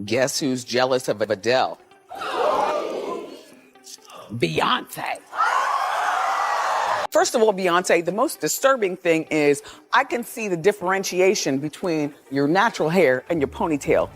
Guess who's jealous of Adele? Beyonce. First of all, Beyonce, the most disturbing thing is I can see the differentiation between your natural hair and your ponytail.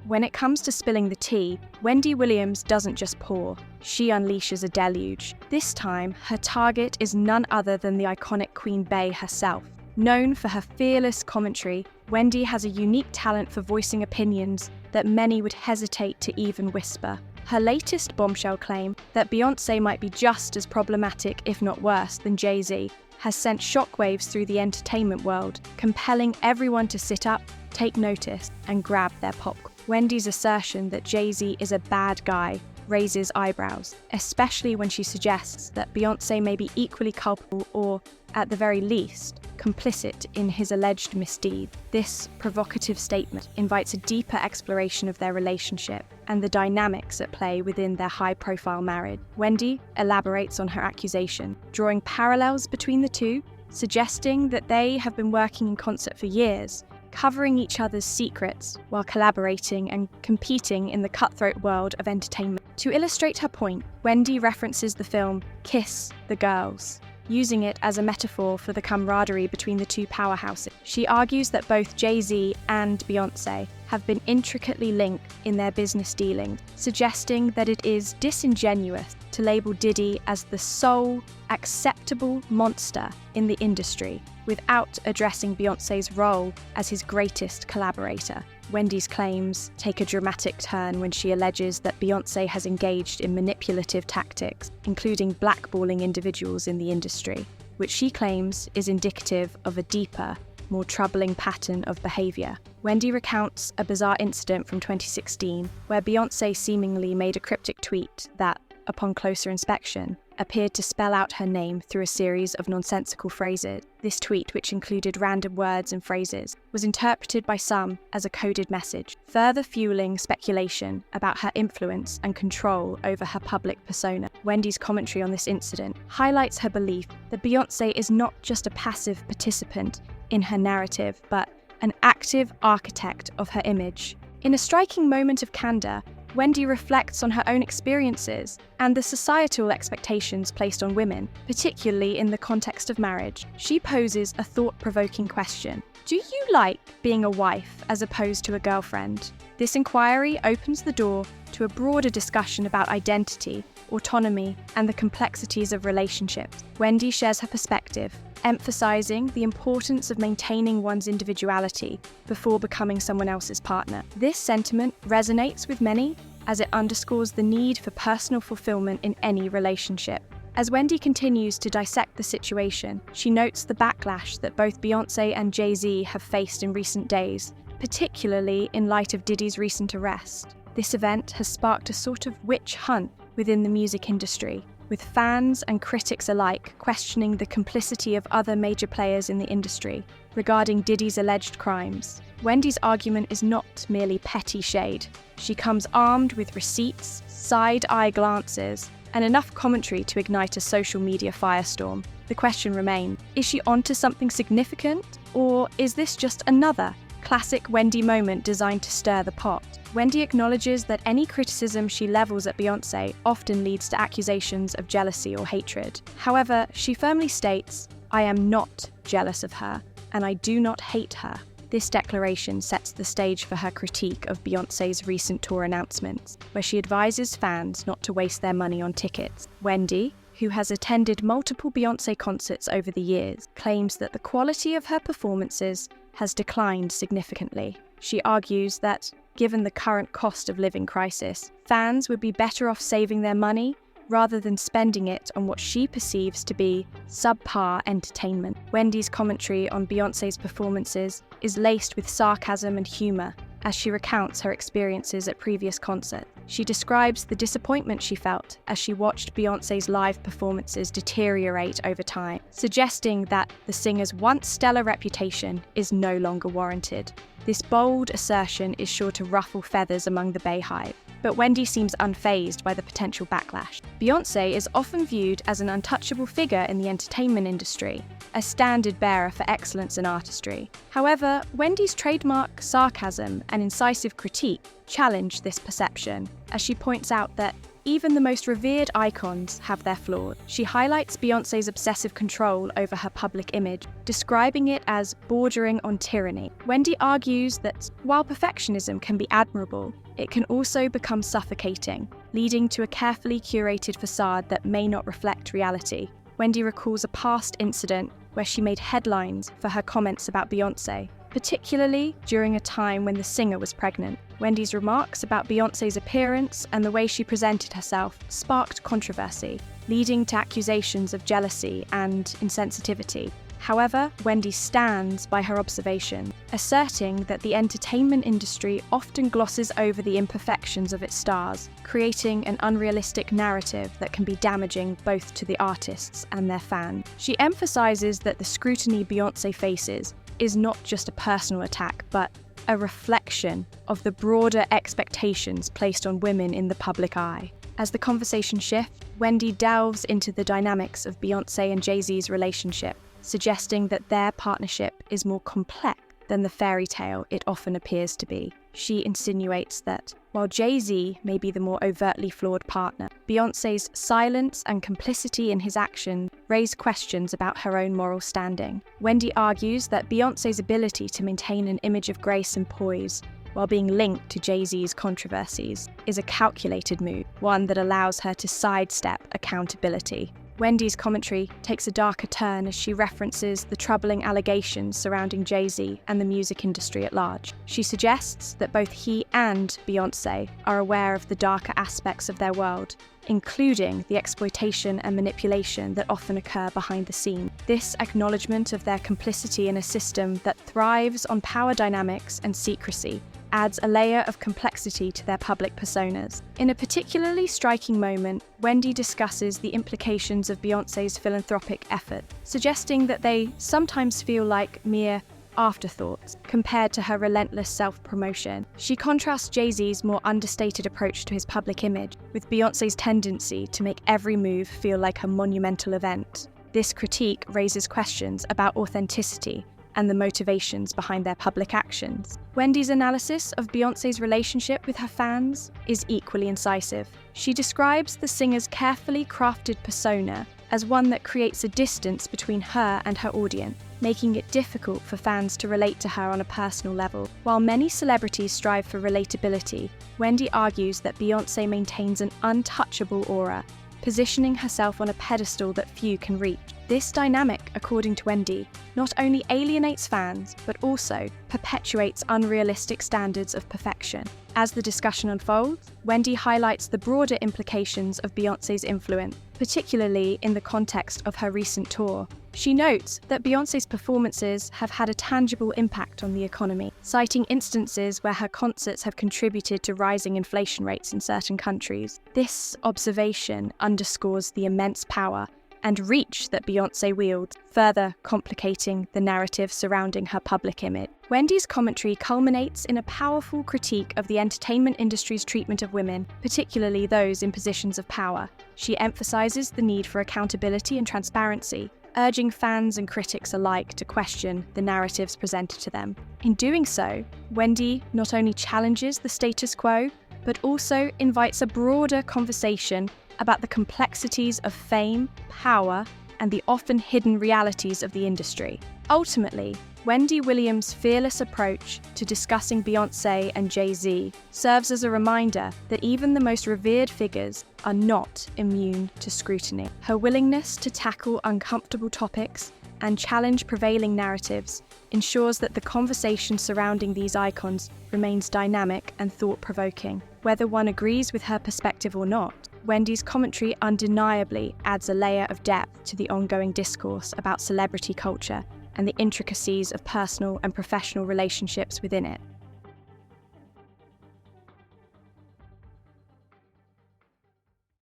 When it comes to spilling the tea, Wendy Williams doesn't just pour, she unleashes a deluge. This time, her target is none other than the iconic Queen Bey herself. Known for her fearless commentary, Wendy has a unique talent for voicing opinions that many would hesitate to even whisper. Her latest bombshell claim that Beyonce might be just as problematic, if not worse, than Jay-Z has sent shockwaves through the entertainment world, compelling everyone to sit up, take notice, and grab their popcorn. Wendy's assertion that Jay-Z is a bad guy raises eyebrows, especially when she suggests that Beyonce may be equally culpable or, at the very least, complicit in his alleged misdeed. This provocative statement invites a deeper exploration of their relationship and the dynamics at play within their high-profile marriage. Wendy elaborates on her accusation, drawing parallels between the two, suggesting that they have been working in concert for years, covering each other's secrets while collaborating and competing in the cutthroat world of entertainment. To illustrate her point, Wendy references the film Kiss the Girls, using it as a metaphor for the camaraderie between the two powerhouses. She argues that both Jay-Z and Beyonce have been intricately linked in their business dealings, suggesting that it is disingenuous to label Diddy as the sole acceptable monster in the industry without addressing Beyonce's role as his greatest collaborator. Wendy's claims take a dramatic turn when she alleges that Beyonce has engaged in manipulative tactics, including blackballing individuals in the industry, which she claims is indicative of a deeper, more troubling pattern of behaviour. Wendy recounts a bizarre incident from 2016 where Beyonce seemingly made a cryptic tweet that, upon closer inspection, appeared to spell out her name through a series of nonsensical phrases. This tweet, which included random words and phrases, was interpreted by some as a coded message, further fueling speculation about her influence and control over her public persona. Wendy's commentary on this incident highlights her belief that Beyonce is not just a passive participant in her narrative, but an active architect of her image. In a striking moment of candor, Wendy reflects on her own experiences and the societal expectations placed on women, particularly in the context of marriage. She poses a thought-provoking question. Do you like being a wife as opposed to a girlfriend? This inquiry opens the door to a broader discussion about identity, autonomy, and the complexities of relationships. Wendy shares her perspective, emphasizing the importance of maintaining one's individuality before becoming someone else's partner. This sentiment resonates with many as it underscores the need for personal fulfillment in any relationship. As Wendy continues to dissect the situation, she notes the backlash that both Beyonce and Jay-Z have faced in recent days, particularly in light of Diddy's recent arrest. This event has sparked a sort of witch hunt within the music industry, with fans and critics alike questioning the complicity of other major players in the industry regarding Diddy's alleged crimes. Wendy's argument is not merely petty shade. She comes armed with receipts, side-eye glances, and enough commentary to ignite a social media firestorm. The question remains, is she onto something significant, or is this just another classic Wendy moment designed to stir the pot? Wendy acknowledges that any criticism she levels at Beyonce often leads to accusations of jealousy or hatred. However, she firmly states, "I am not jealous of her, and I do not hate her." This declaration sets the stage for her critique of Beyonce's recent tour announcements, where she advises fans not to waste their money on tickets. Wendy, who has attended multiple Beyonce concerts over the years, claims that the quality of her performances has declined significantly. She argues that, given the current cost of living crisis, fans would be better off saving their money rather than spending it on what she perceives to be subpar entertainment. Wendy's commentary on Beyonce's performances is laced with sarcasm and humour as she recounts her experiences at previous concerts. She describes the disappointment she felt as she watched Beyonce's live performances deteriorate over time, suggesting that the singer's once stellar reputation is no longer warranted. This bold assertion is sure to ruffle feathers among the Beyhive, but Wendy seems unfazed by the potential backlash. Beyoncé is often viewed as an untouchable figure in the entertainment industry, a standard bearer for excellence in artistry. However, Wendy's trademark sarcasm and incisive critique challenge this perception, as she points out that even the most revered icons have their flaws. She highlights Beyoncé's obsessive control over her public image, describing it as bordering on tyranny. Wendy argues that while perfectionism can be admirable, it can also become suffocating, leading to a carefully curated facade that may not reflect reality. Wendy recalls a past incident where she made headlines for her comments about Beyoncé, particularly during a time when the singer was pregnant. Wendy's remarks about Beyoncé's appearance and the way she presented herself sparked controversy, leading to accusations of jealousy and insensitivity. However, Wendy stands by her observation, asserting that the entertainment industry often glosses over the imperfections of its stars, creating an unrealistic narrative that can be damaging both to the artists and their fans. She emphasizes that the scrutiny Beyoncé faces is not just a personal attack, but a reflection of the broader expectations placed on women in the public eye. As the conversation shifts, Wendy delves into the dynamics of Beyoncé and Jay-Z's relationship, suggesting that their partnership is more complex than the fairy tale it often appears to be. She insinuates that while Jay-Z may be the more overtly flawed partner, Beyoncé's silence and complicity in his actions raise questions about her own moral standing. Wendy argues that Beyoncé's ability to maintain an image of grace and poise while being linked to Jay-Z's controversies is a calculated move, one that allows her to sidestep accountability. Wendy's commentary takes a darker turn as she references the troubling allegations surrounding Jay-Z and the music industry at large. She suggests that both he and Beyoncé are aware of the darker aspects of their world, including the exploitation and manipulation that often occur behind the scenes. This acknowledgement of their complicity in a system that thrives on power dynamics and secrecy adds a layer of complexity to their public personas. In a particularly striking moment, Wendy discusses the implications of Beyoncé's philanthropic effort, suggesting that they sometimes feel like mere afterthoughts compared to her relentless self-promotion. She contrasts Jay-Z's more understated approach to his public image with Beyoncé's tendency to make every move feel like a monumental event. This critique raises questions about authenticity and the motivations behind their public actions. Wendy's analysis of Beyoncé's relationship with her fans is equally incisive. She describes the singer's carefully crafted persona as one that creates a distance between her and her audience, making it difficult for fans to relate to her on a personal level. While many celebrities strive for relatability, Wendy argues that Beyoncé maintains an untouchable aura, positioning herself on a pedestal that few can reach. This dynamic, according to Wendy, not only alienates fans, but also perpetuates unrealistic standards of perfection. As the discussion unfolds, Wendy highlights the broader implications of Beyoncé's influence, particularly in the context of her recent tour. She notes that Beyoncé's performances have had a tangible impact on the economy, citing instances where her concerts have contributed to rising inflation rates in certain countries. This observation underscores the immense power and reach that Beyoncé wields, further complicating the narrative surrounding her public image. Wendy's commentary culminates in a powerful critique of the entertainment industry's treatment of women, particularly those in positions of power. She emphasizes the need for accountability and transparency, urging fans and critics alike to question the narratives presented to them. In doing so, Wendy not only challenges the status quo, but also invites a broader conversation about the complexities of fame, power, and the often hidden realities of the industry. Ultimately, Wendy Williams' fearless approach to discussing Beyoncé and Jay-Z serves as a reminder that even the most revered figures are not immune to scrutiny. Her willingness to tackle uncomfortable topics and challenge prevailing narratives ensures that the conversation surrounding these icons remains dynamic and thought-provoking. Whether one agrees with her perspective or not, Wendy's commentary undeniably adds a layer of depth to the ongoing discourse about celebrity culture and the intricacies of personal and professional relationships within it.